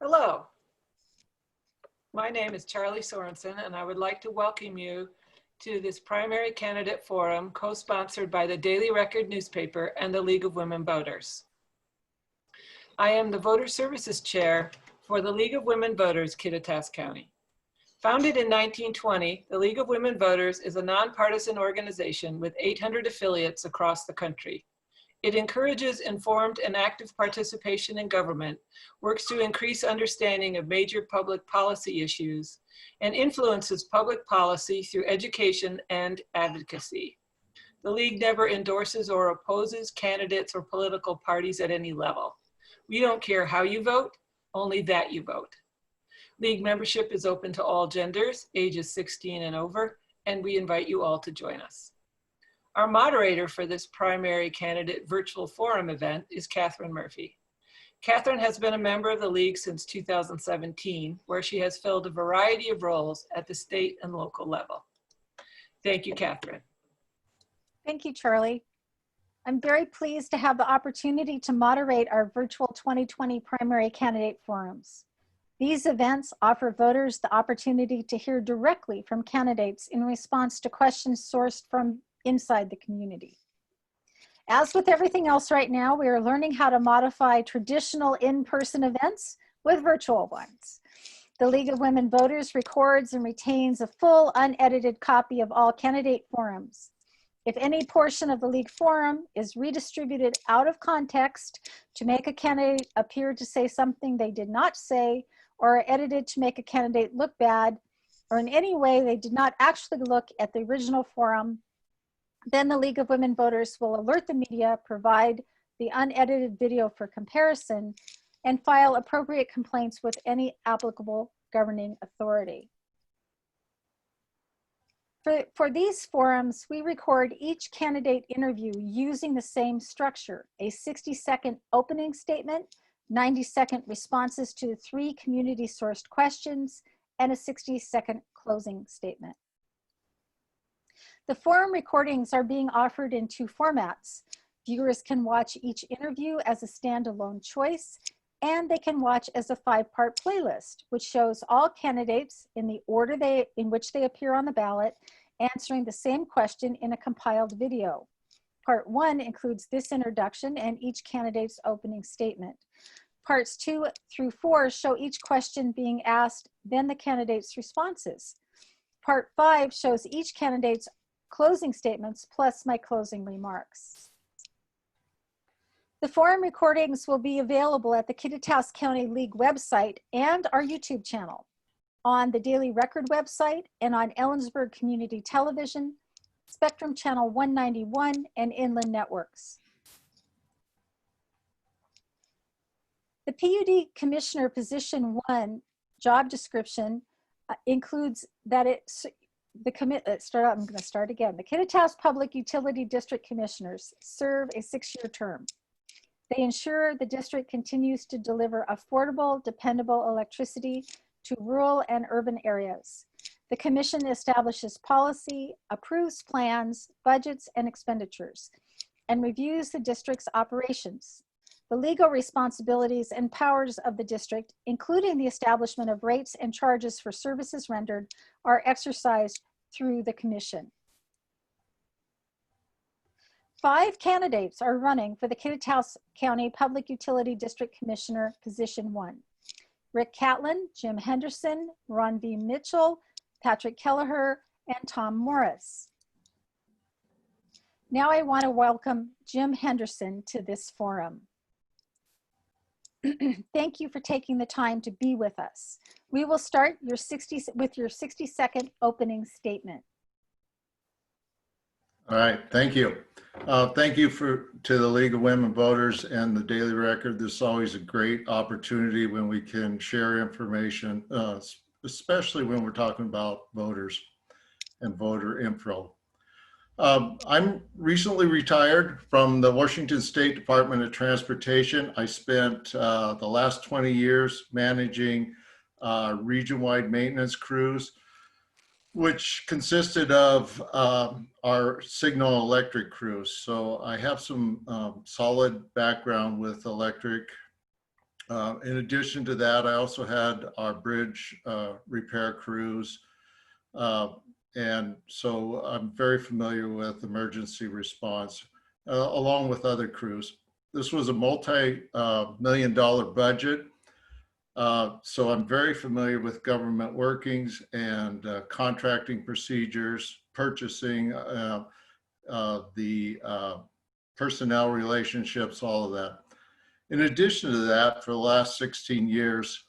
Hello, my name is Charlie Sorensen, and I would like to welcome you to this primary candidate forum co-sponsored by the Daily Record newspaper and the League of Women Voters. I am the Voter Services Chair for the League of Women Voters, Kittitas County. Founded in 1920, the League of Women Voters is a nonpartisan organization with 800 affiliates across the country. It encourages informed and active participation in government, works to increase understanding of major public policy issues, and influences public policy through education and advocacy. The League never endorses or opposes candidates or political parties at any level. We don't care how you vote, only that you vote. League membership is open to all genders, ages 16 and over, and we invite you all to join us. Our moderator for this primary candidate virtual forum event is Catherine Murphy. Catherine has been a member of the League since 2017, where she has filled a variety of roles at the state and local level. Thank you, Catherine. Thank you, Charlie. I'm very pleased to have the opportunity to moderate our virtual 2020 primary candidate forums. These events offer voters the opportunity to hear directly from candidates in response to questions sourced from inside the community. As with everything else right now, we are learning how to modify traditional in-person events with virtual ones. The League of Women Voters records and retains a full unedited copy of all candidate forums. If any portion of the League forum is redistributed out of context to make a candidate appear to say something they did not say, or edited to make a candidate look bad, or in any way they did not actually look at the original forum, then the League of Women Voters will alert the media, provide the unedited video for comparison, and file appropriate complaints with any applicable governing authority. For these forums, we record each candidate interview using the same structure: a 60-second opening statement, 90-second responses to 3 community-sourced questions, and a 60-second closing statement. The forum recordings are being offered in 2 formats. Viewers can watch each interview as a standalone choice, and they can watch as a 5-part playlist, which shows all candidates in the order in which they appear on the ballot, answering the same question in a compiled video. Part 1 includes this introduction and each candidate's opening statement. Parts 2 through 4 show each question being asked, then the candidate's responses. Part 5 shows each candidate's closing statements plus my closing remarks. The forum recordings will be available at the Kittitas County League website and our YouTube channel, on the Daily Record website, and on Ellensburg Community Television, Spectrum Channel 191, and Inland Networks. The PUD Commissioner Position 1 job description includes that the Kittitas Public Utility District Commissioners serve a 6-year term. They ensure the district continues to deliver affordable, dependable electricity to rural and urban areas. The commission establishes policy, approves plans, budgets, and expenditures, and reviews the district's operations. The legal responsibilities and powers of the district, including the establishment of rates and charges for services rendered, are exercised through the commission. 5 candidates are running for the Kittitas County Public Utility District Commissioner, Position 1. Rick Catlin, Jim Henderson, Ron V. Mitchell, Patrick Kelleher, and Tom Morris. Now I want to welcome Jim Henderson to this forum. Thank you for taking the time to be with us. We will start with your 60-second opening statement. All right, thank you. Thank you to the League of Women Voters and the Daily Record. This is always a great opportunity when we can share information, especially when we're talking about voters and voter info. I'm recently retired from the Washington State Department of Transportation. I spent the last 20 years managing region-wide maintenance crews, which consisted of our signal electric crews. So I have some solid background with electric In addition to that, I also had our bridge repair crews. And so I'm very familiar with emergency response, along with other crews. This was a multi-million-dollar budget. So I'm very familiar with government workings and contracting procedures, purchasing, the personnel relationships, all of that. In addition to that, for the last 16 years,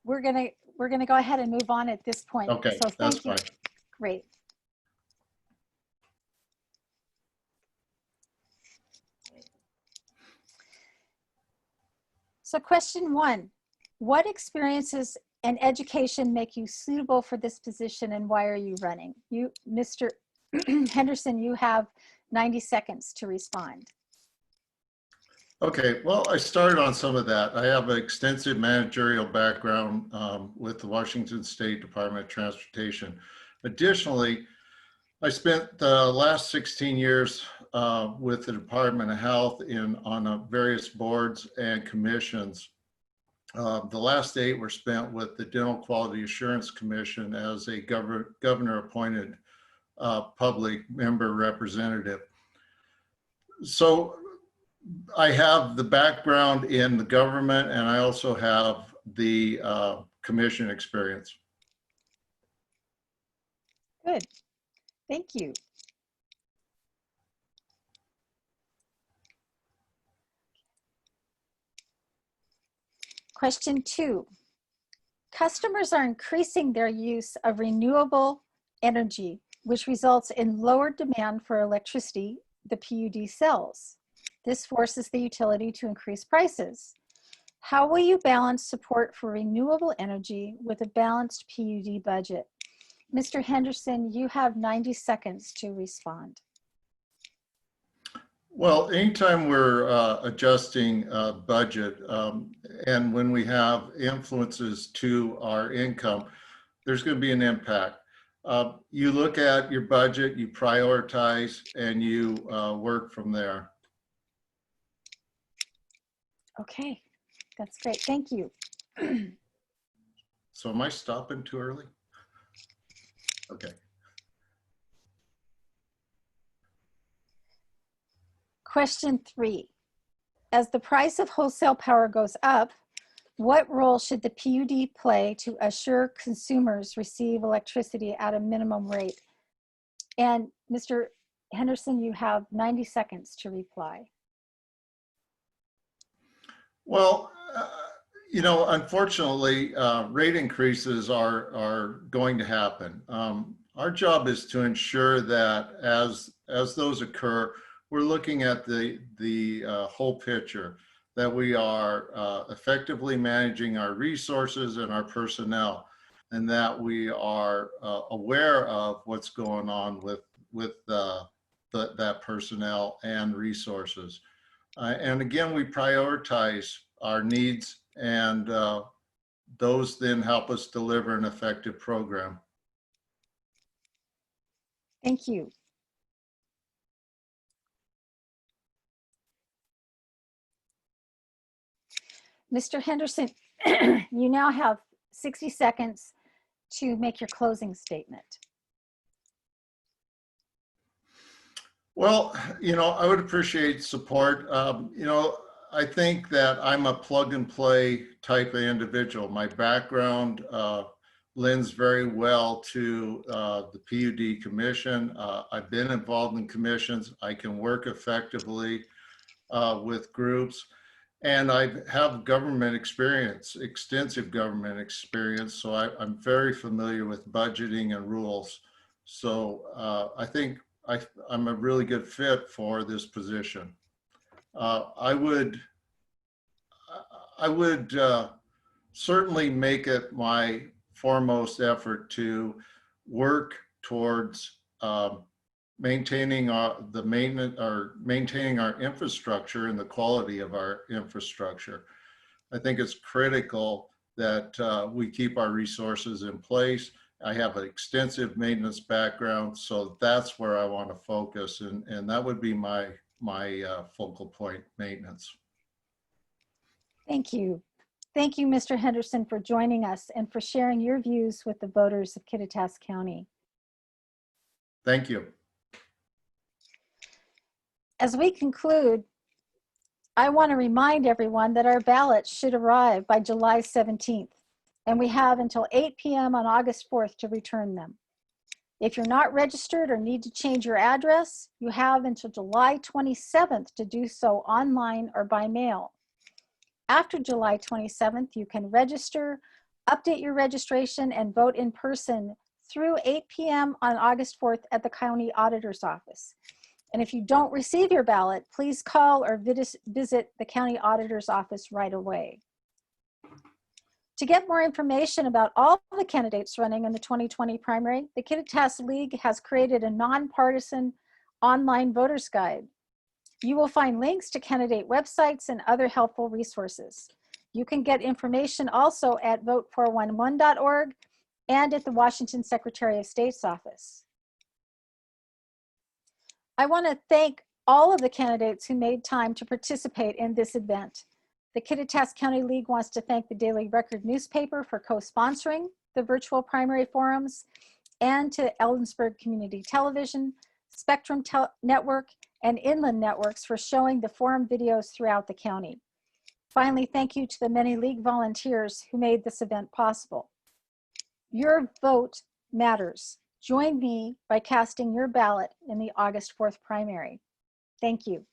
We're gonna go ahead and move on at this point. okay, So that's thank you. fine. Great. So question 1, what experiences and education make you suitable for this position and why are you running? You, Mr. Henderson, you have 90 seconds to respond. Okay, well, I started on some of that. I have an extensive managerial background with the Washington State Department of Transportation. Additionally, I spent the last 16 years with the Department of Health on various boards and commissions. The last 8 were spent with the Dental Quality Assurance Commission as a governor-appointed public member representative. So I have the background in the government, and I also have the commission experience. Good. Thank you. Question 2. Customers are increasing their use of renewable energy, which results in lower demand for electricity the PUD sells. This forces the utility to increase prices. How will you balance support for renewable energy with a balanced PUD budget? Mr. Henderson, you have 90 seconds to respond. Well, anytime we're adjusting budget and when we have influences to our income, there's going to be an impact. You look at your budget, you prioritize, and you work from there. Okay, that's great. Thank you. So am I stopping too early? Okay. Question 3. As the price of wholesale power goes up, what role should the PUD play to assure consumers receive electricity at a minimum rate? And Mr. Henderson, you have 90 seconds to reply. Well, you know, unfortunately, rate increases are going to happen. Our job is to ensure that as those occur, we're looking at the whole picture, that we are effectively managing our resources and our personnel, and that we are aware of what's going on with that personnel and resources. And again, we prioritize our needs, and those then help us deliver an effective program. Thank you. Mr. Henderson, you now have 60 seconds to make your closing statement. Well, you know, I would appreciate support. You know, I think that I'm a plug and play type of individual. My background lends very well to the PUD commission. I've been involved in commissions. I can work effectively with groups, and I have government experience, extensive government experience. So I'm very familiar with budgeting and rules. So I think I'm a really good fit for this position. I would certainly make it my foremost effort to work towards maintaining our infrastructure and the quality of our infrastructure. I think it's critical that we keep our resources in place. I have an extensive maintenance background, so that's where I want to focus, and that would be my focal point, maintenance. Thank you. Thank you, Mr. Henderson, for joining us and for sharing your views with the voters of Kittitas County. Thank you. As we conclude, I want to remind everyone that our ballots should arrive by July 17th, and we have until 8 p.m. on August 4th to return them. If you're not registered or need to change your address, you have until July 27th to do so online or by mail. After July 27th, you can register, update your registration, and vote in person through 8 p.m. on August 4th at the County Auditor's Office. And if you don't receive your ballot, please call or visit the County Auditor's Office right away. To get more information about all the candidates running in the 2020 primary, the Kittitas League has created a nonpartisan online voters guide. You will find links to candidate websites and other helpful resources. You can get information also at vote411.org and at the Washington Secretary of State's office. I want to thank all of the candidates who made time to participate in this event. The Kittitas County League wants to thank the Daily Record newspaper for co-sponsoring the virtual primary forums, and to Ellensburg Community Television, Spectrum Network, and Inland Networks for showing the forum videos throughout the county. Finally, thank you to the many League volunteers who made this event possible. Your vote matters. Join me by casting your ballot in the August 4th primary. Thank you.